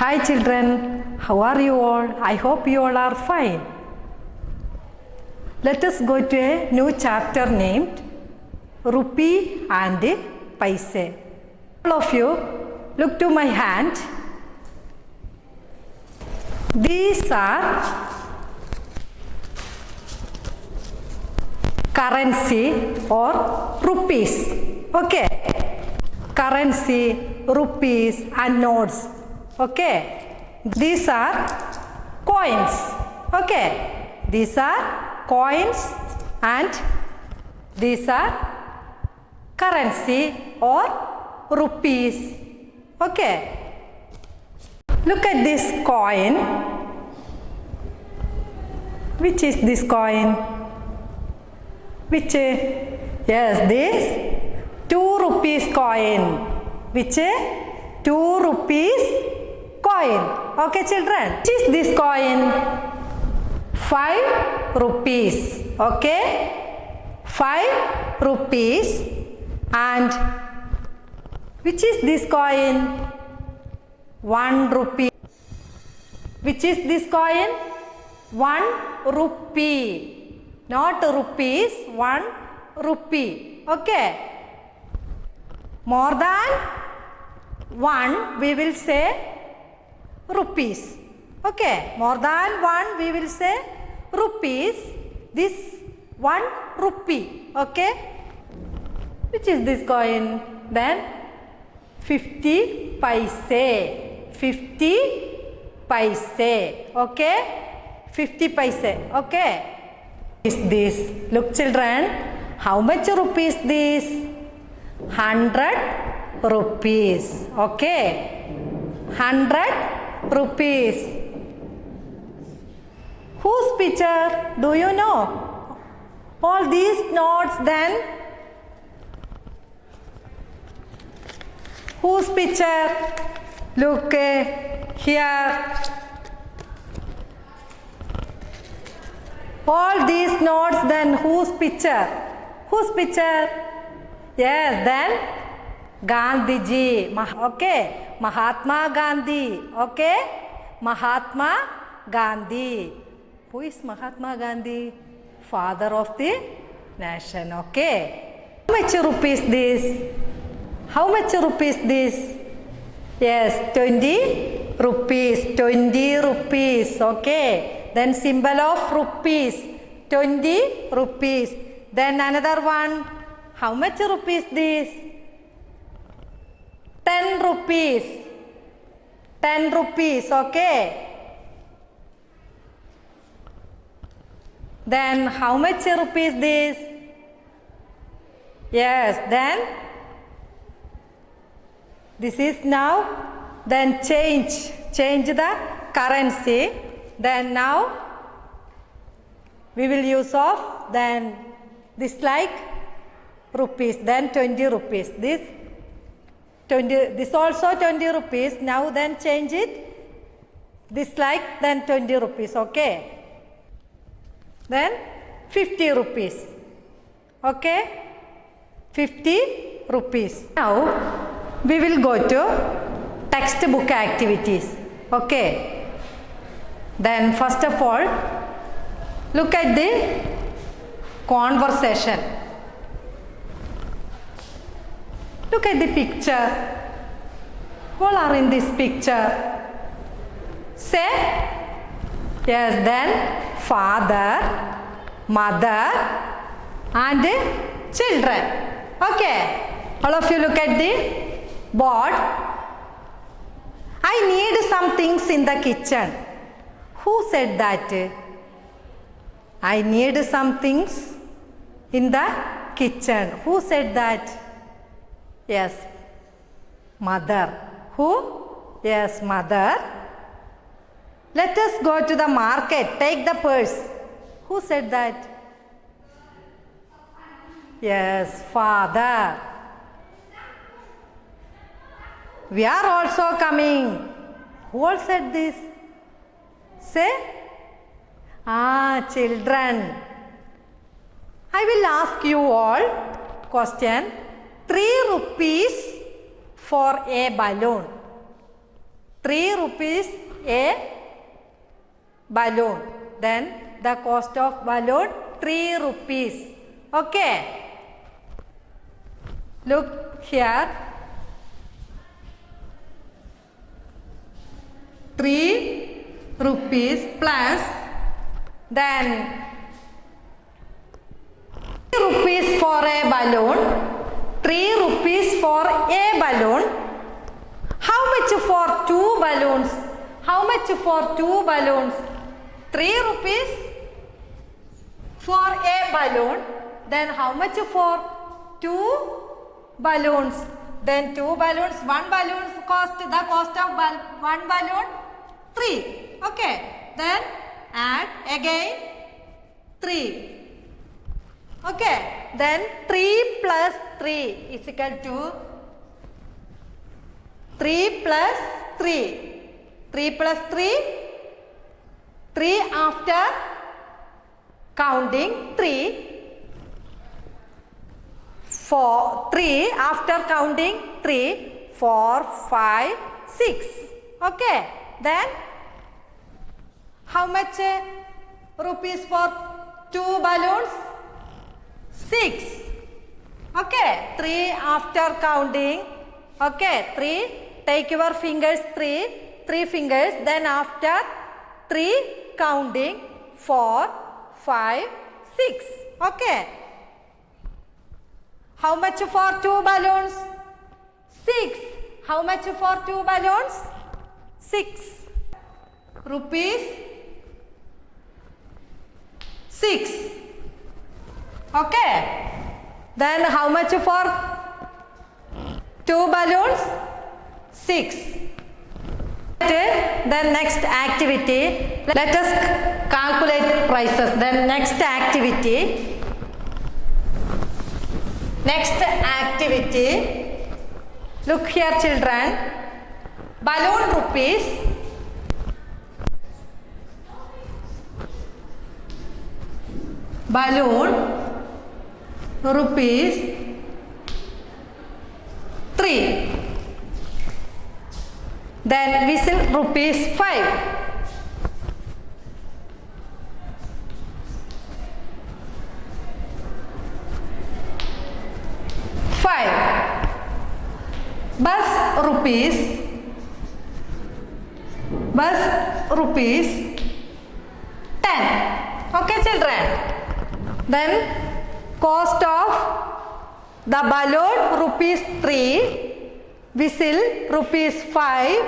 Hi children, how are you all? I hope you all are fine. Let us go to a new chapter named Rupee and Paise. All of you, look to my hand. These are currency or rupees. Okay. Currency, rupees and notes. Okay. These are coins. Okay. These are coins and these are currency or rupees. Okay. Look at this coin. Which is this coin? Which? Yes, this 2 rupees coin. Which? 2 rupees coin. Okay, children. Which is this coin? 5 rupees. Okay. 5 rupees. And which is this coin? 1 rupee. Which is this coin? 1 rupee. Not rupees, 1 rupee. Okay. More than 1 we will say rupees. Okay. More than 1 we will say rupees. This 1 rupee. Okay. Which is this coin? Then 50 paise. 50 paise. Okay. 50 paise. Okay. Is this? Look children, how much rupees this? 100 rupees. Okay. 100 rupees. Whose picture? Do you know? All these notes then? Whose picture? Look here. All these notes then whose picture? Whose picture? Yes, then Gandhiji. Okay. Mahatma Gandhi. Okay. Mahatma Gandhi. Who is Mahatma Gandhi? Father of the nation. Okay. How much rupees this? How much rupees this? Yes, 20 rupees. 20 rupees. Okay. Then symbol of rupees, 20 rupees. Then another one, how much rupees this? 10 rupees. 10 rupees, okay. Then how much rupees this? Yes, then this is now, then change the currency. Then now we will use of then this like rupees, then 20 rupees. This 20, this also 20 rupees. Now then change it. This like then 20 rupees. Okay. Then 50 rupees. Okay. 50 rupees. Now we will go to textbook activities. Okay. Then first of all, look at the conversation. Look at the picture. All are in this picture. Say, yes, then father, mother and children. Okay. All of you look at the board. I need some things in the kitchen. Who said that? I need some things in the kitchen. Who said that? Yes, mother. Who? Yes, mother. Let us go to the market. Take the purse. Who said that? Yes, father. We are also coming. Who all said this? Say, children. I will ask you all question. 3 rupees for a balloon. 3 rupees a balloon. Then the cost of balloon 3 rupees. Okay. Look here. 3 rupees plus then 3 rupees for a balloon. 3 rupees for a balloon. How much for 2 balloons? How much for 2 balloons? 3 rupees for a balloon. Then how much for 2 balloons? Then 2 balloons, 1 balloon cost, the cost of one balloon 3. Okay. Then add again 3. Okay. Then 3 plus 3 is equal to 3 plus 3. 3 plus 3. 3 after counting 3. 3 after counting 3, 4, 5, 6. Okay. Then how much rupees for 2 balloons? 6. Okay. 3 after counting. Okay. 3. Take your fingers 3 fingers. Then after 3 counting 4, 5, 6. Okay. How much for 2 balloons? 6. How much for 2 balloons? 6 rupees 6. Okay. Then how much for 2 balloons? 6. Then next activity. Let us calculate prices. Then next activity. Next activity. Look here children. Balloon rupees. Balloon rupees 3. Then whistle rupees 5. Bus rupees 10. Okay children. Then cost of the balloon rupees 3, whistle rupees 5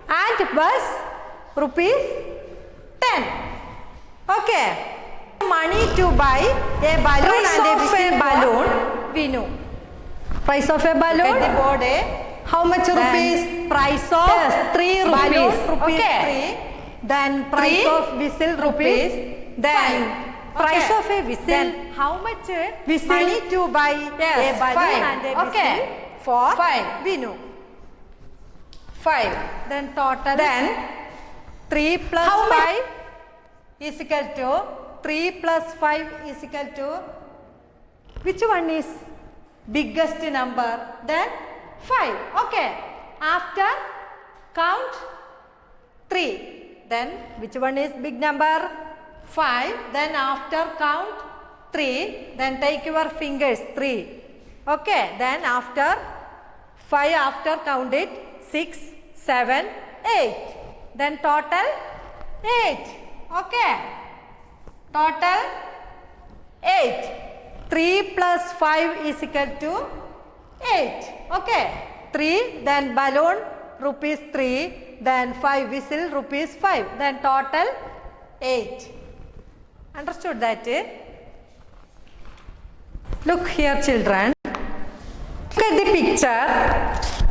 and bus rupees 10. Okay. Money to buy a balloon Price and a of whistle a balloon we know. Price of a balloon? Look at the board, How much Then rupees? Price of yes, 3 rupees. balloon rupees Okay. 3. Then price 3 of whistle rupees. Then 5. price Okay. of a whistle. Then How much whistle. money to buy Yes, a balloon 5. and a whistle Okay. for 5. we know. 5. Then total. Then 3 plus how 5 is equal to 3 plus 5 is equal to which one is biggest number? Then 5. Okay. After count 3. Then which one is big number? 5. Then after count 3. Then take your fingers 3. Okay. Then after 5 after count it 6, 7, 8. Then total 8. Okay. Total 8. 3 plus 5 is equal to 8. Okay. 3, then balloon rupees 3, then 5 whistle rupees 5, then total 8. Understood that? Look here children. Look at the picture.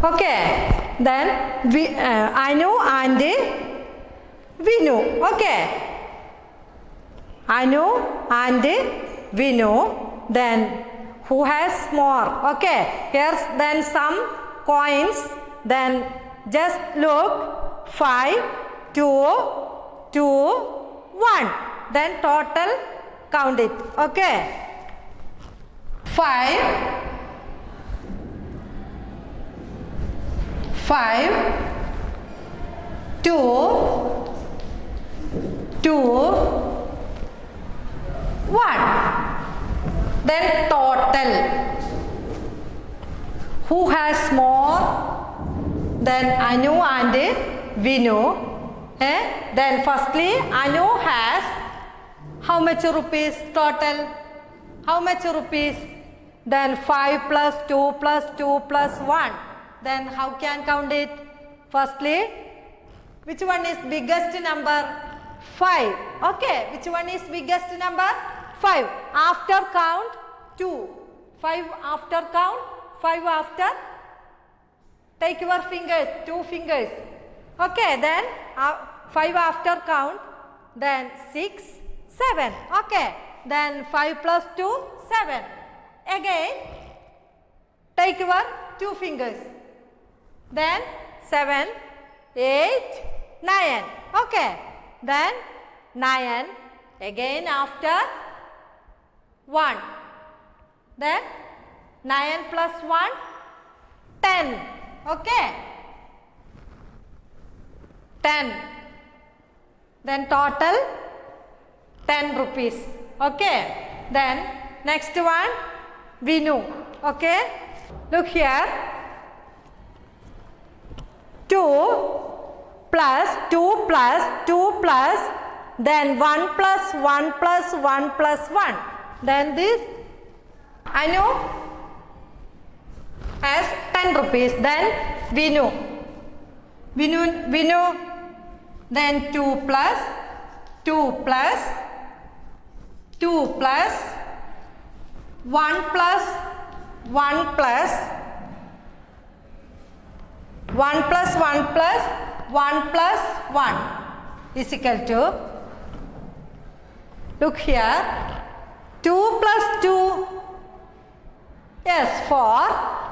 Okay. Then Anu and Vinu. Okay. Anu and Vinu. Then who has more? Okay. Here's then some coins. Then just look 5, 2, 2, 1. Then total count it. Okay. 5, 5, 2, 2, 1. Then total. Who has more? Then Anu and Vinu. Then firstly, Anu has how much rupees total? How much rupees? Then 5 plus 2 plus 2 plus 1. Then how can count it? Firstly, which one is biggest number? 5. Okay, which one is biggest number? 5. After count 2. 5 after count, 5 after. Take your fingers, 2 fingers. Okay, then 5 after count, then 6, 7. Okay, then 5 plus 2, 7. Again, take your 2 fingers. Then 7, 8, 9. Okay, then 9. Again after 1. Then 9 plus 1, 10. Okay. 10. Then total 10 rupees. Okay. Then next one, Vinu. Okay. Look here. 2 plus 2 plus 2 plus then 1 plus 1 plus 1 plus 1. Then this Anu has 10 rupees. Then Vinu. Vinu. Then 2 plus 2 plus 2 plus 1 plus 1 plus 1 plus 1 plus 1 plus 1 is equal to, look here, 2 plus 2, yes, 4,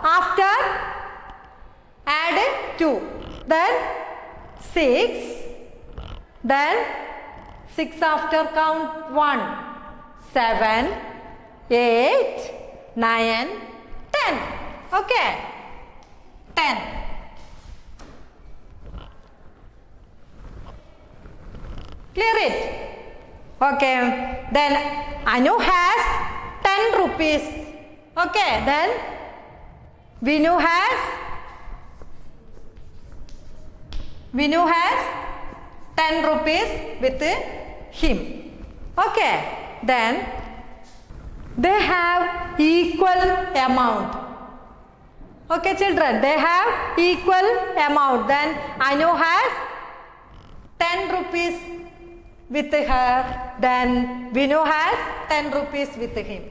after add 2, then 6, then 6 after count 1, 7, 8, 9, 10, okay, 10. Clear it? Okay, then Anu has 10 rupees. Okay, then Vinu has 10 rupees with him. Okay, then they have equal amount. Okay, children, they have equal amount. Then Anu has 10 rupees with her, then Vinu has 10 rupees with him.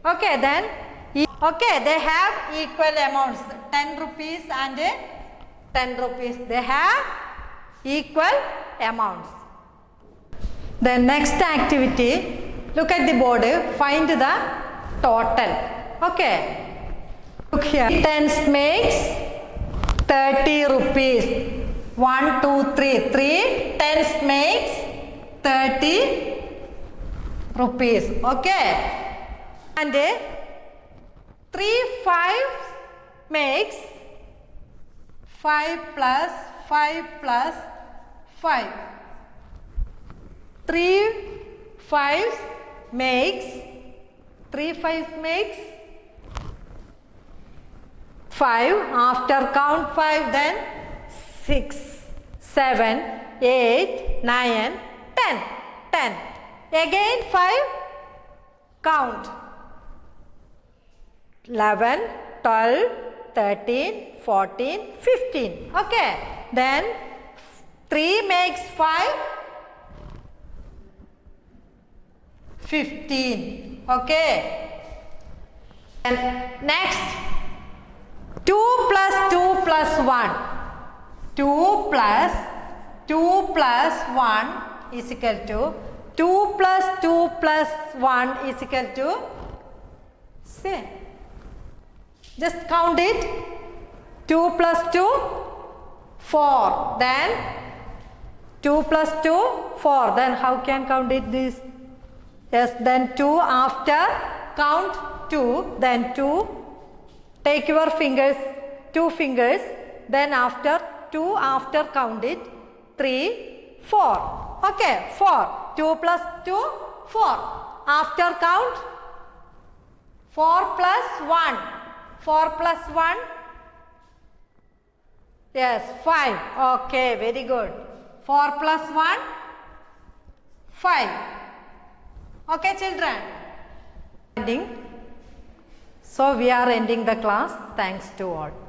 Okay, then they have equal amounts, 10 rupees and 10 rupees. They have equal amounts. Then next activity, look at the board, find the total. Okay, look here. Tens makes 30 rupees. 1, 2, 3. 3 tens makes 30 rupees. Okay. And 3 5 makes 5 plus 5 plus 5. 3 5 makes 5 after count 5, then 6, 7, 8, 9, 10. 10. Again 5, count 11, 12, 13, 14, 15. Okay. Then 3 makes 5, 15. Okay. And next 2 plus 2 plus 1. 2 plus 2 plus 1 is equal to 2 plus 2 plus 1 is equal to, say, just count it. 2 plus 2, 4. Then 2 plus 2, 4. Then how can count it this? Yes, then 2 after count 2. Then 2. Take your fingers, 2 fingers. Then after 2 after count it. 3, 4. Okay, 4. 2 plus 2, 4. After count 4 plus 1. 4 plus 1. Yes, 5. Okay, very good. 4 plus 1, 5. Okay, children. Ending. So we are ending the class. Thanks to all.